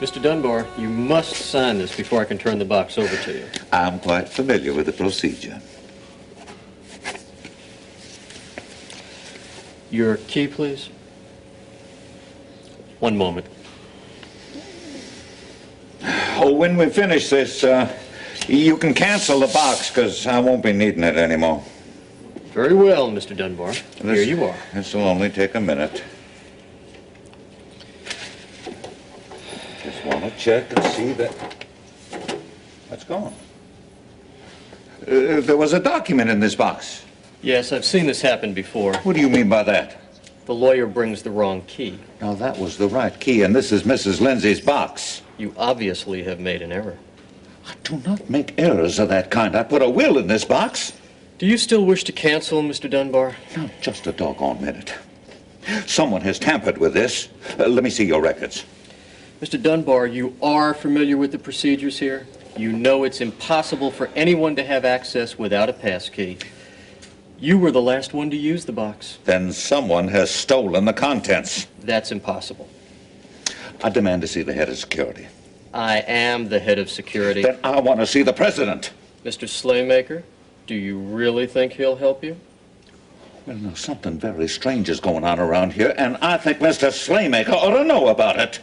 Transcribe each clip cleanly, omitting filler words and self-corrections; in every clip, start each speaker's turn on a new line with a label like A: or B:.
A: Mr. Dunbar, you must sign this before I can turn the box over to you.
B: I'm quite familiar with the procedure.
A: Your key, please. One moment.
B: Oh, when we finish this, you can cancel the box, because I won't be needing it anymore.
A: Very well, Mr. Dunbar. Here you are.
B: This will only take a minute. Just want to check and see that that's gone. There was a document in this box.
A: Yes, I've seen this happen before.
B: What do you mean by that?
A: The lawyer brings the wrong key.
B: Now, that was the right key, and this is Mrs. Lindsay's box.
A: You obviously have made an error.
B: I do not make errors of that kind. I put a will in this box.
A: Do you still wish to cancel, Mr. Dunbar?
B: Now, just a doggone minute. Someone has tampered with this. Let me see your records.
A: Mr. Dunbar, you are familiar with the procedures here? You know it's impossible for anyone to have access without a passkey. You were the last one to use the box.
B: Then someone has stolen the contents.
A: That's impossible.
B: I demand to see the head of security.
A: I am the head of security.
B: Then I want to see the president.
A: Mr. Slaymaker, do you really think he'll help you?
B: Well, now, something very strange is going on around here, and I think Mr. Slaymaker ought to know about it.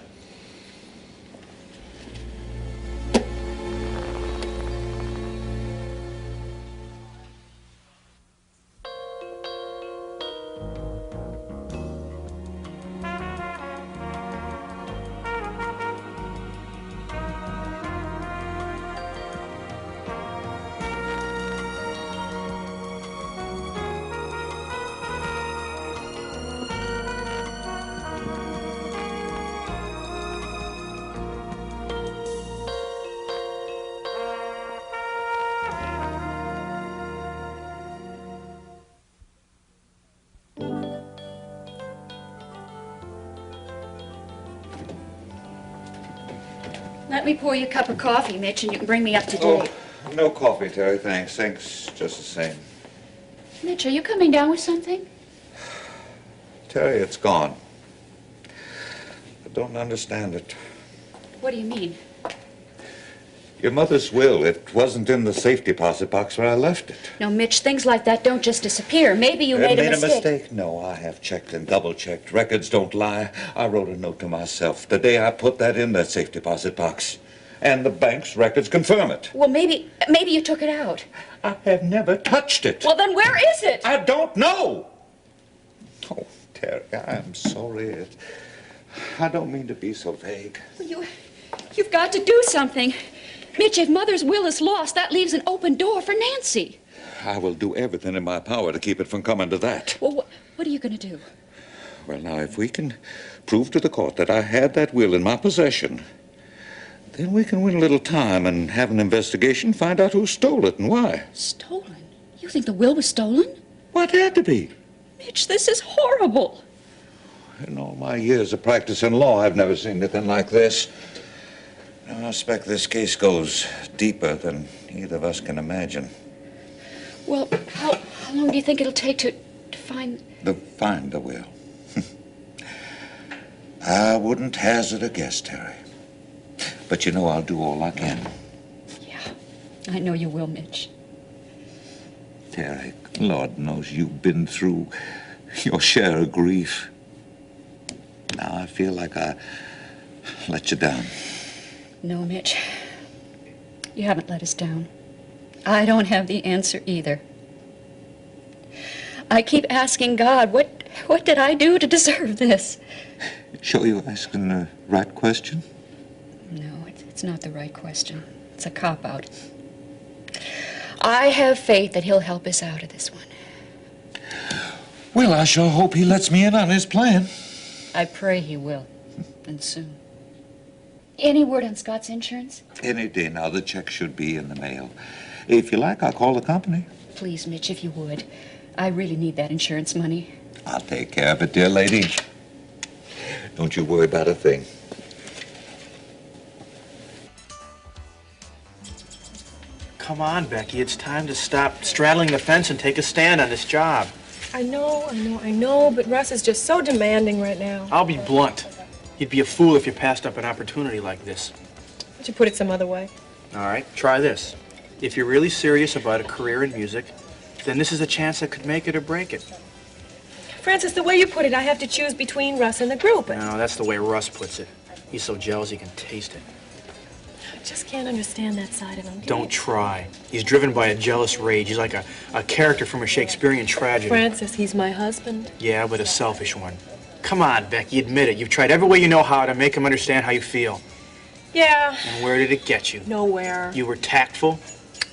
C: Let me pour you a cup of coffee, Mitch, and you can bring me up to date.
B: Oh, no coffee, Terry, thanks. Thanks just the same.
C: Mitch, are you coming down with something?
B: Terry, it's gone. I don't understand it.
C: What do you mean?
B: Your mother's will, it wasn't in the safe deposit box where I left it.
C: No, Mitch, things like that don't just disappear. Maybe you made a mistake.
B: No, I have checked and double-checked. Records don't lie. I wrote a note to myself the day I put that in that safe deposit box. And the bank's records confirm it.
C: Well, maybe you took it out.
B: I have never touched it.
C: Well, then where is it?
B: I don't know. Oh, Terry, I'm sorry. I don't mean to be so vague.
C: Well, you've got to do something. Mitch, if Mother's will is lost, that leaves an open door for Nancy.
B: I will do everything in my power to keep it from coming to that.
C: Well, what are you going to do?
B: Well, now, if we can prove to the court that I had that will in my possession, then we can win a little time and have an investigation, find out who stole it and why.
C: Stolen? You think the will was stolen?
B: Well, it had to be.
C: Mitch, this is horrible.
B: In all my years of practicing law, I've never seen anything like this. I suspect this case goes deeper than either of us can imagine.
C: Well, how long do you think it'll take to find...
B: Find the will? I wouldn't hazard a guess, Terry. But you know I'll do all I can.
C: Yeah, I know you will, Mitch.
B: Terry, Lord knows you've been through your share of grief. Now I feel like I let you down.
C: No, Mitch. You haven't let us down. I don't have the answer either. I keep asking God, what did I do to deserve this?
B: Sure you're asking the right question?
C: No, it's not the right question. It's a cop-out. I have faith that he'll help us out of this one.
B: Well, I sure hope he lets me in on his plan.
C: I pray he will, and soon. Any word on Scott's insurance?
B: Any day now, the check should be in the mail. If you like, I'll call the company.
C: Please, Mitch, if you would. I really need that insurance money.
B: I'll take care of it, dear lady. Don't you worry about a thing.
D: Come on, Becky. It's time to stop straddling the fence and take a stand on this job.
E: I know, but Russ is just so demanding right now.
D: I'll be blunt. You'd be a fool if you passed up an opportunity like this.
E: Would you put it some other way?
D: All right, try this. If you're really serious about a career in music, then this is a chance that could make it or break it.
E: Francis, the way you put it, I have to choose between Russ and the group.
D: No, that's the way Russ puts it. He's so jealous he can taste it.
E: I just can't understand that side of him.
D: Don't try. He's driven by a jealous rage. He's like a character from a Shakespearean tragedy.
E: Francis, he's my husband.
D: Yeah, but a selfish one. Come on, Becky, admit it. You've tried every way you know how to make him understand how you feel.
E: Yeah.
D: And where did it get you?
E: Nowhere.
D: You were tactful.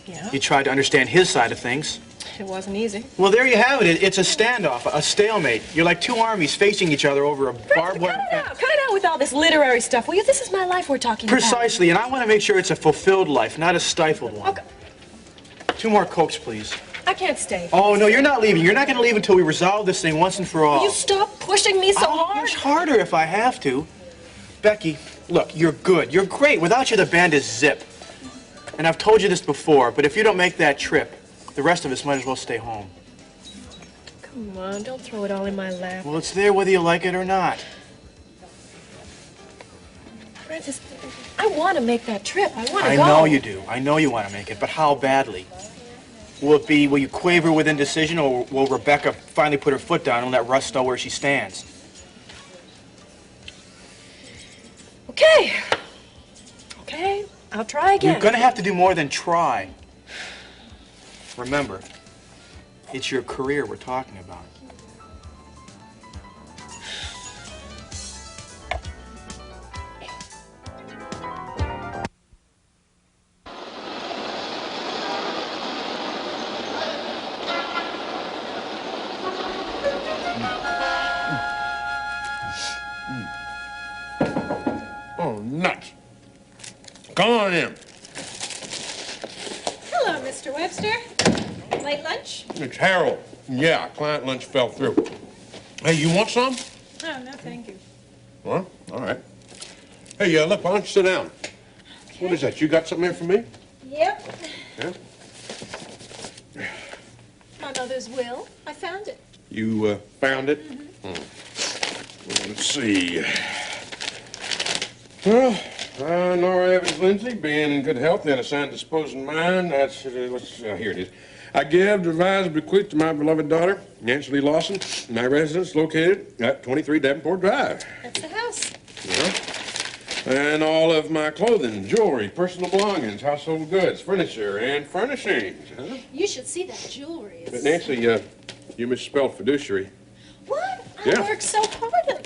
E: Yeah.
D: You tried to understand his side of things.
E: It wasn't easy.
D: Well, there you have it. It's a standoff, a stalemate. You're like two armies facing each other over a barbed wire fence.
E: Cut it out with all this literary stuff, will you? This is my life we're talking about.
D: Precisely, and I want to make sure it's a fulfilled life, not a stifled one.
E: Okay.
D: 2 more Cokes, please.
E: I can't stay.
D: Oh, no, you're not leaving. You're not going to leave until we resolve this thing once and for all.
E: Will you stop pushing me so
D: I'll
E: hard?
D: push harder if I have to. Becky, look, you're good. You're great. Without you, the band is zip. And I've told you this before, but if you don't make that trip, the rest of us might as well stay home.
E: Come on, don't throw it all in my lap.
D: Well, it's there whether you like it or not.
E: Francis, I want to make that trip. I want to
D: I
E: go.
D: know you do. I know you want to make it, but how badly? Will you quaver with indecision, or will Rebecca finally put her foot down and let Russ know where she stands?
E: Okay. Okay, I'll try again.
D: You're going to have to do more than try. Remember, it's your career we're talking about.
F: Oh, nuts. Come on in.
G: Hello, Mr. Webster. Late lunch?
F: It's Harold. Yeah, client lunch fell through. Hey, you want some?
G: Oh, no, thank you.
F: Well, all right. Hey, look, why don't you sit down? What is that? You got something here for me?
G: Yep.
F: Yeah?
G: My mother's will. I found it.
F: You found it? Well, let's see. Well, Nora Evans Lindsay, being in good health and a sound disposing mind, that's, here it is. I give, devise, and bequeath to my beloved daughter, Nancy Lee Lawson, my residence located at 23 Davenport Drive.
G: That's the house.
F: Yeah. And all of my clothing, jewelry, personal belongings, household goods, furniture, and furnishings. Huh?
G: You should see that jewelry.
F: But Nancy, you misspelled fiduciary.
G: What?
F: Yeah.
G: I worked so hard.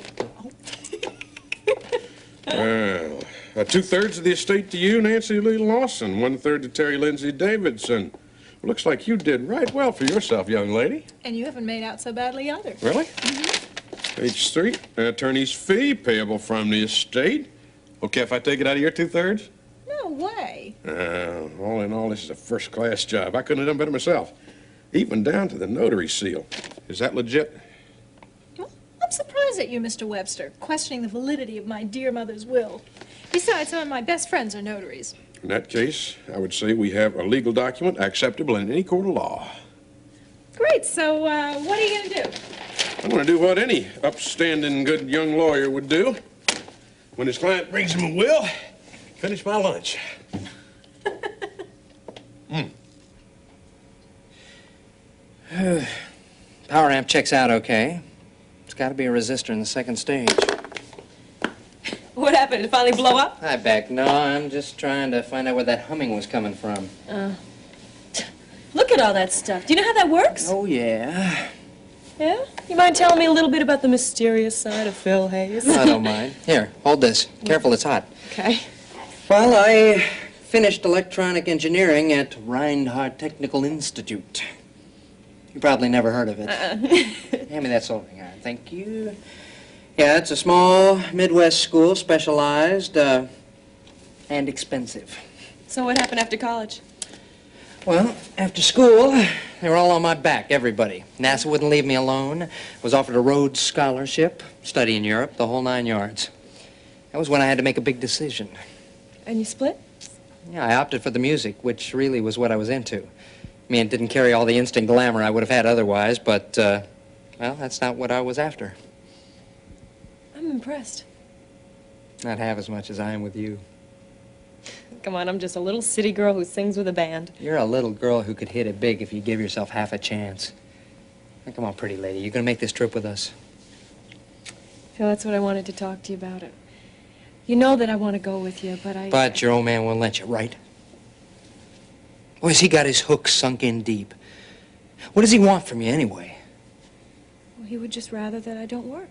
F: Well, 2/3 of the estate to you, Nancy Lee Lawson. 1/3 to Terry Lindsay Davidson. Looks like you did right well for yourself, young lady.
G: And you haven't made out so badly either.
F: Really? Page 3, attorney's fee payable from the estate. Okay if I take it out of your 2/3?
G: No way.
F: All in all, this is a first-class job. I couldn't have done better myself. Even down to the notary seal. Is that legit?
G: Well, I'm surprised at you, Mr. Webster, questioning the validity of my dear mother's will. Besides, some of my best friends are notaries.
F: In that case, I would say we have a legal document acceptable in any court of law.
G: Great, so what are you going to do?
F: I'm going to do what any upstanding, good young lawyer would do. When his client brings him a will, finish my lunch.
H: Power amp checks out okay. It's got to be a resistor in the second stage.
E: What happened? Did it finally blow up?
H: Hi, Beck. No, I'm just trying to find out where that humming was coming from.
E: Look at all that stuff. Do you know how that works?
H: Oh, yeah.
E: Yeah? You mind telling me a little bit about the mysterious side of Phil Hayes?
H: I don't mind. Here, hold this. Careful, it's hot.
E: Okay.
H: Well, I finished electronic engineering at Reinhardt Technical Institute. You probably never heard of it. Hand me that soldering iron. Thank you. Yeah, it's a small Midwest school, specialized, and expensive.
E: So what happened after college?
H: Well, after school, they were all on my back, everybody. NASA wouldn't leave me alone. Was offered a Rhodes Scholarship, study in Europe, the whole 9 yards. That was when I had to make a big decision.
E: And you split?
H: Yeah, I opted for the music, which really was what I was into. I mean, it didn't carry all the instant glamour I would have had otherwise, but, well, that's not what I was after.
E: I'm impressed.
H: Not half as much as I am with you.
E: Come on, I'm just a little city girl who sings with a band.
H: You're a little girl who could hit it big if you give yourself half a chance. Now, come on, pretty lady. You gonna make this trip with us?
E: Phil, that's what I wanted to talk to you about. It. You know that I want to go with you, but
H: But your old man won't let you, right? Or has he got his hook sunk in deep? What does he want from you anyway?
E: Well, he would just rather that I don't work.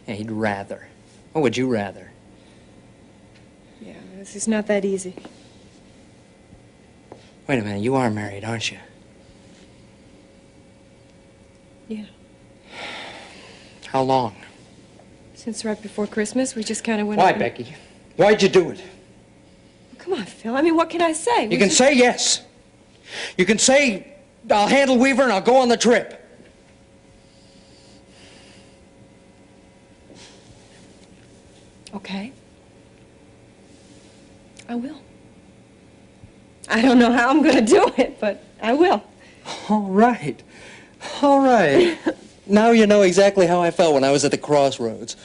H: Yeah, he'd rather. What would you rather?
E: Yeah, this is not that easy.
H: Wait a minute, you are married, aren't you?
E: Yeah.
H: How long?
E: Since right before Christmas, we just kind of went
H: Why,
E: out and-
H: Becky? Why'd you do it?
E: Come on, Phil. I mean, what can I say?
H: You can say yes. You can say, I'll handle Weaver and I'll go on the trip.
E: Okay. I will. I don't know how I'm going to do it, but I will.
H: All right. All right. Now you know exactly how I felt when I was at the crossroads.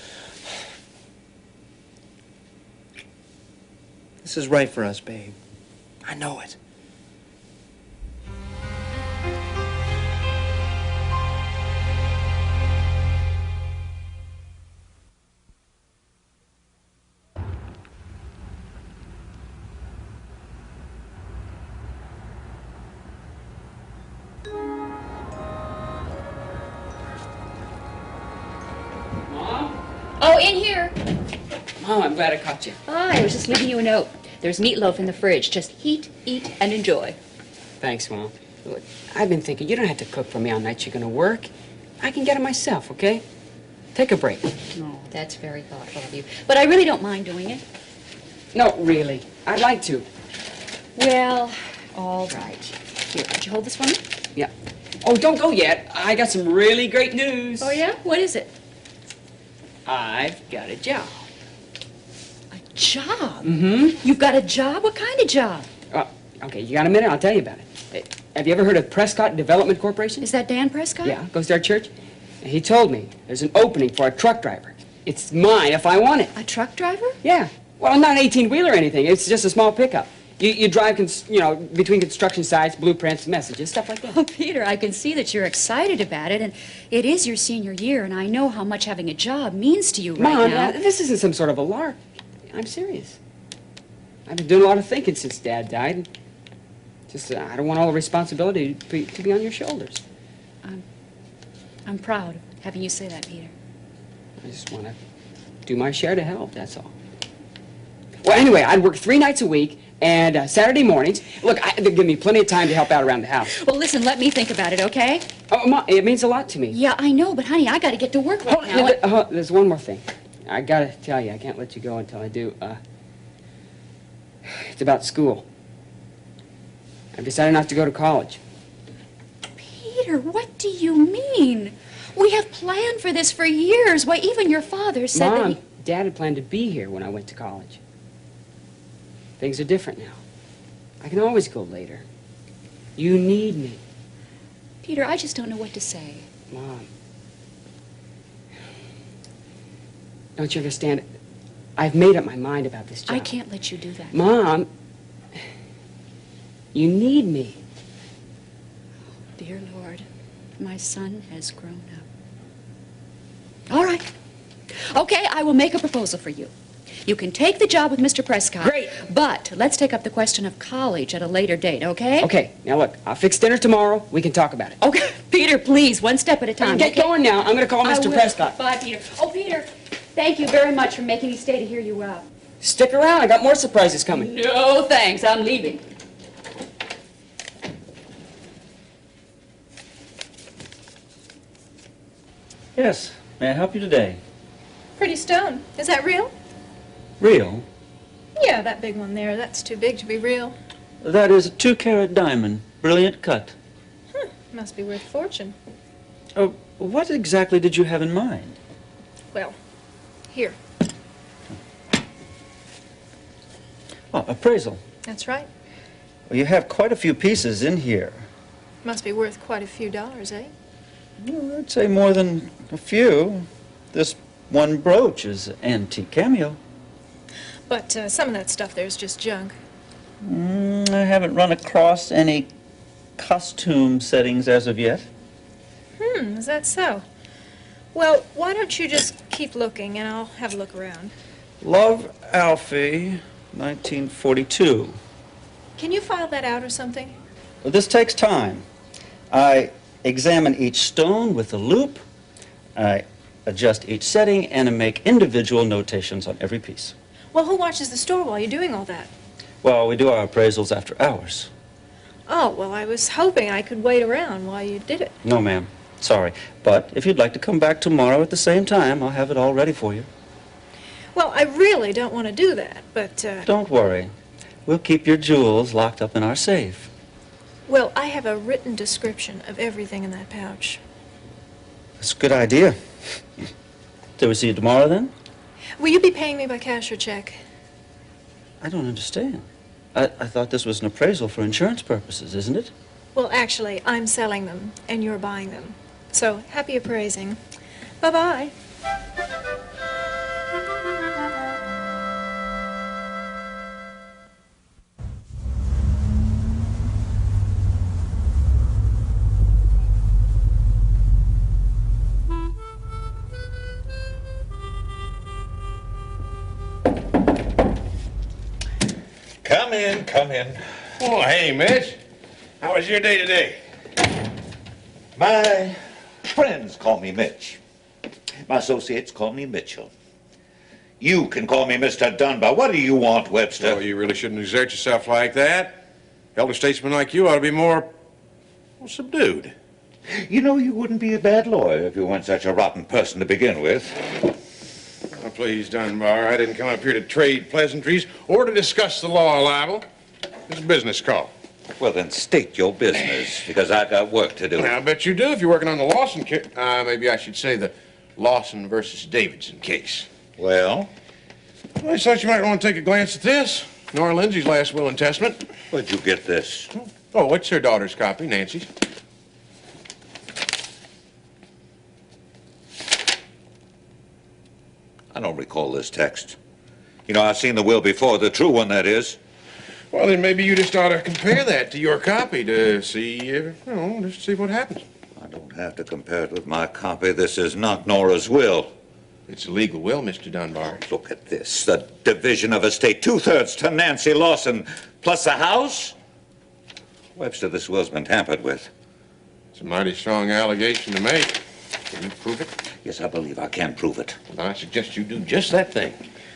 H: This is right for us, babe. I know it.
C: Oh, in here.
I: Mom, I'm glad I caught you.
C: I was just leaving you a note. There's meatloaf in the fridge. Just heat, eat, and enjoy.
I: Thanks, Mom. Look, I've been thinking, you don't have to cook for me on nights you're going to work. I can get it myself, okay? Take a break.
C: Oh, that's very thoughtful of you. But I really don't mind doing it.
I: No, really. I'd like to.
C: Well, all right. Here, could you hold this for me?
I: Yeah. Oh, don't go yet. I got some really great news.
C: Oh, yeah? What is it?
I: I've got a job.
C: A job?
I: Mm-hmm.
C: You've got a job? What kind of job?
I: Okay, you got a minute? I'll tell you about it. Have you ever heard of Prescott Development Corporation?
C: Is that Dan Prescott?
I: Yeah, goes to our church. He told me there's an opening for a truck driver. It's mine if I want it.
C: A truck driver?
I: Yeah. Well, not an 18-wheeler or anything. It's just a small pickup. You drive, between construction sites, blueprints, messages, stuff like that.
C: Oh, Peter, I can see that you're excited about it, and it is your senior year, and I know how much having a job means to you right
I: Mom,
C: now.
I: this isn't some sort of a lark. I'm serious. I've been doing a lot of thinking since Dad died. Just, I don't want all the responsibility to be on your shoulders.
C: I'm proud of having you say that, Peter.
I: I just want to do my share to help, that's all. Well, anyway, I'd work 3 nights a week, and Saturday mornings. Look, they give me plenty of time to help out around the house.
C: Well, listen, let me think about it, okay?
I: Oh, Mom, it means a lot to me.
C: Yeah, I know, but honey, I got to get to work right now.
I: There's one more thing. I got to tell you, I can't let you go until I do. It's about school. I've decided not to go to college.
C: Peter, what do you mean? We have planned for this for years. Why, even your father said that
I: Mom,
C: he...
I: Dad had planned to be here when I went to college. Things are different now. I can always go later. You need me.
C: Peter, I just don't know what to say.
I: Mom. Don't you understand? I've made up my mind about this job.
C: I can't let you do that.
I: Mom, you need me.
C: Dear Lord, my son has grown up. All right. Okay, I will make a proposal for you. You can take the job with Mr. Prescott.
I: Great.
C: But let's take up the question of college at a later date, okay?
I: Okay, now look, I'll fix dinner tomorrow. We can talk about it.
C: Okay, Peter, please, one step at a time.
I: Get
C: okay?
I: going now. I'm going to call
C: I
I: Mr.
C: will.
I: Prescott.
C: Bye, Peter. Oh, Peter, thank you very much for making me stay to hear you out.
I: Stick around. I got more surprises coming.
C: No, thanks. I'm leaving.
J: Yes, may I help you today?
G: Pretty stone. Is that real?
J: Real?
G: Yeah, that big one there. That's too big to be real.
J: That is a 2-carat diamond, brilliant cut.
G: Must be worth a fortune.
J: What exactly did you have in mind?
G: Well, here.
J: Oh, appraisal.
G: That's right.
J: Well, you have quite a few pieces in here.
G: Must be worth quite a few dollars, eh?
J: Well, I'd say more than a few. This one brooch is an antique cameo.
G: But some of that stuff there is just junk.
J: I haven't run across any costume settings as of yet.
G: Is that so? Well, why don't you just keep looking and I'll have a look around.
J: Love, Alfie, 1942.
G: Can you file that out or something?
J: Well, this takes time. I examine each stone with a loop, I adjust each setting, and I make individual notations on every piece.
G: Well, who watches the store while you're doing all that?
J: Well, we do our appraisals after hours.
G: Oh, well, I was hoping I could wait around while you did it.
J: No, ma'am. Sorry. But if you'd like to come back tomorrow at the same time, I'll have it all ready for you.
G: Well, I really don't want to do that, but,
J: Don't worry. We'll keep your jewels locked up in our safe.
G: well, I have a written description of everything in that pouch.
J: That's a good idea. Till we see you tomorrow, then?
G: Will you be paying me by cash or check?
J: I don't understand. I thought this was an appraisal for insurance purposes, isn't it?
G: Well, actually, I'm selling them, and you're buying them. So, happy appraising. Bye-bye.
B: Come in, come in.
F: Oh, hey, Mitch. How was your day today?
B: My friends call me Mitch. My associates call me Mitchell. You can call me Mr. Dunbar. What do you want, Webster?
F: Oh, you really shouldn't exert yourself like that. Elder statesmen like you ought to be more, well, subdued.
B: You know, you wouldn't be a bad lawyer if you weren't such a rotten person to begin with.
F: Oh, please, Dunbar, I didn't come up here to trade pleasantries or to discuss the law of libel. It's a business call.
B: Well, then state your business, because I got work to do.
F: I bet you do if you're working on the Lawson case. Maybe I should say the Lawson versus Davidson case.
B: Well?
F: I thought you might want to take a glance at this. Nora Lindsay's last will and testament.
B: Where'd you get this?
F: Oh, it's her daughter's copy, Nancy's.
B: I don't recall this text. You know, I've seen the will before, the true one, that is.
F: Well, then maybe you just ought to compare that to your copy to see, just see what happens.
B: I don't have to compare it with my copy. This is not Nora's will.
F: It's a legal will, Mr. Dunbar.
B: Look at this. The division of estate, 2/3 to Nancy Lawson, plus the house. Webster, this will's been tampered with.
F: It's a mighty strong allegation to make. Can you prove it?
B: Yes, I believe I can prove it.
F: Well, I suggest you do just that thing.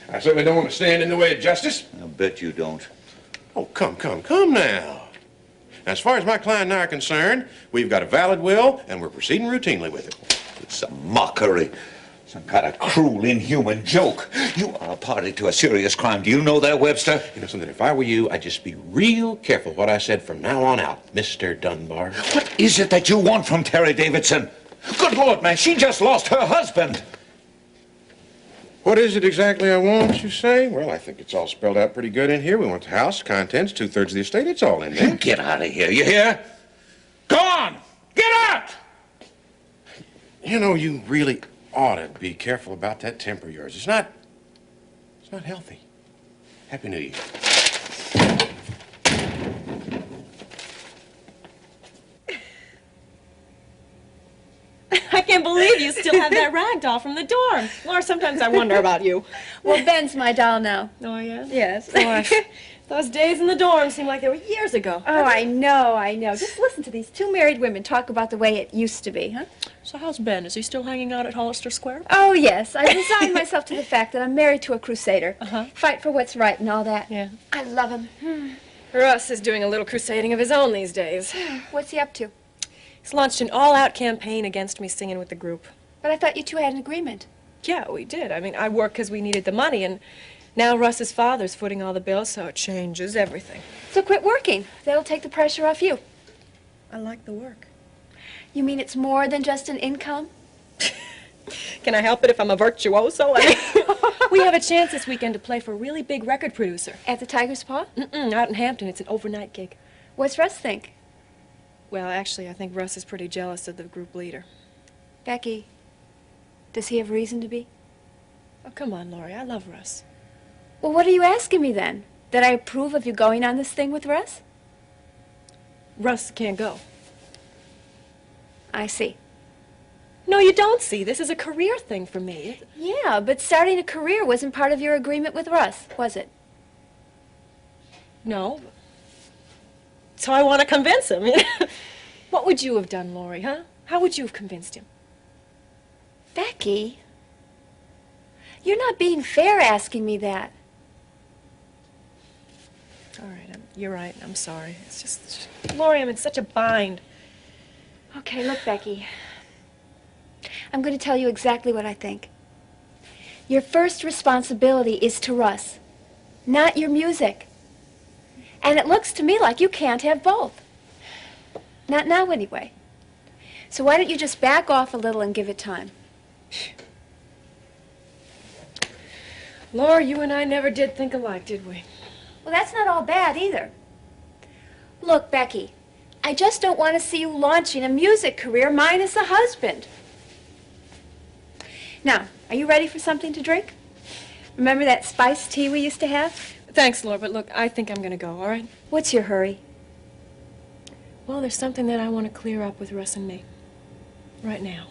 F: I certainly don't want to stand in the way of justice.
B: I bet you don't.
F: Oh, come now. As far as my client and I are concerned, we've got a valid will, and we're proceeding routinely with it.
B: It's a mockery. Some kind of cruel, inhuman joke. You are a party to a serious crime. Do you know that, Webster?
F: You know something, if I were you, I'd just be real careful what I said from now on out, Mr. Dunbar.
B: What is it that you want from Terry Davidson? Good Lord, man, she just lost her husband.
F: What is it exactly I want, you say? Well, I think it's all spelled out pretty good in here. We want the house, contents, 2/3 of the estate. It's all in there.
B: Get out of here, you hear? Go on! Get out!
F: You know, you really ought to be careful about that temper of yours. It's not healthy. Happy New Year.
E: I can't believe you still have that rag doll from the dorm. Laura, sometimes I wonder about you.
C: Well, Ben's my doll now.
E: Oh, yeah?
C: Yes.
E: Those days in the dorm seem like they were years ago.
C: Oh, I know. Just listen to these two married women talk about the way it used to be, huh?
E: So how's Ben? Is he still hanging out at Hollister Square?
C: Oh, yes. I resigned myself to the fact that I'm married to a crusader.
E: Uh-huh.
C: Fight for what's right and all that.
E: Yeah.
C: I love him.
E: Russ is doing a little crusading of his own these days.
C: What's he up to?
E: He's launched an all-out campaign against me singing with the group.
C: But I thought you two had an agreement.
E: Yeah, we did. I mean, I worked because we needed the money, and now Russ's father's footing all the bills, so it changes everything.
C: So quit working. That'll take the pressure off you.
E: I like the work.
C: You mean it's more than just an income?
E: Can I help it if I'm a virtuoso? We have a chance this weekend to play for a really big record producer.
C: At the Tiger's Paw?
E: Out in Hampton. It's an overnight gig.
C: What's Russ think?
E: Well, actually, I think Russ is pretty jealous of the group leader.
C: Becky, does he have reason to be?
E: Oh, come on, Laurie. I love Russ.
K: Well, what are you asking me then? That I approve of you going on this thing with Russ?
E: Russ can't go.
K: I see.
E: No, you don't see. This is a career thing for me.
K: Yeah, but starting a career wasn't part of your agreement with Russ, was it?
E: No. So I want to convince him. What would you have done, Laurie, huh? How would you have convinced him?
K: Becky, you're not being fair asking me that.
E: All right, you're right. I'm sorry. It's just, Laurie, I'm in such a bind.
K: Okay, look, Becky. I'm going to tell you exactly what I think. Your first responsibility is to Russ, not your music. And it looks to me like you can't have both. Not now, anyway. So why don't you just back off a little and give it time?
E: Laura, you and I never did think alike, did we?
K: Well, that's not all bad, either. Look, Becky, I just don't want to see you launching a music career minus a husband. Now, are you ready for something to drink? Remember that spiced tea we used to have?
E: Thanks, Laura, but look, I think I'm going to go, all right?
K: What's your hurry?
E: Well, there's something that I want to clear up with Russ and me. Right now.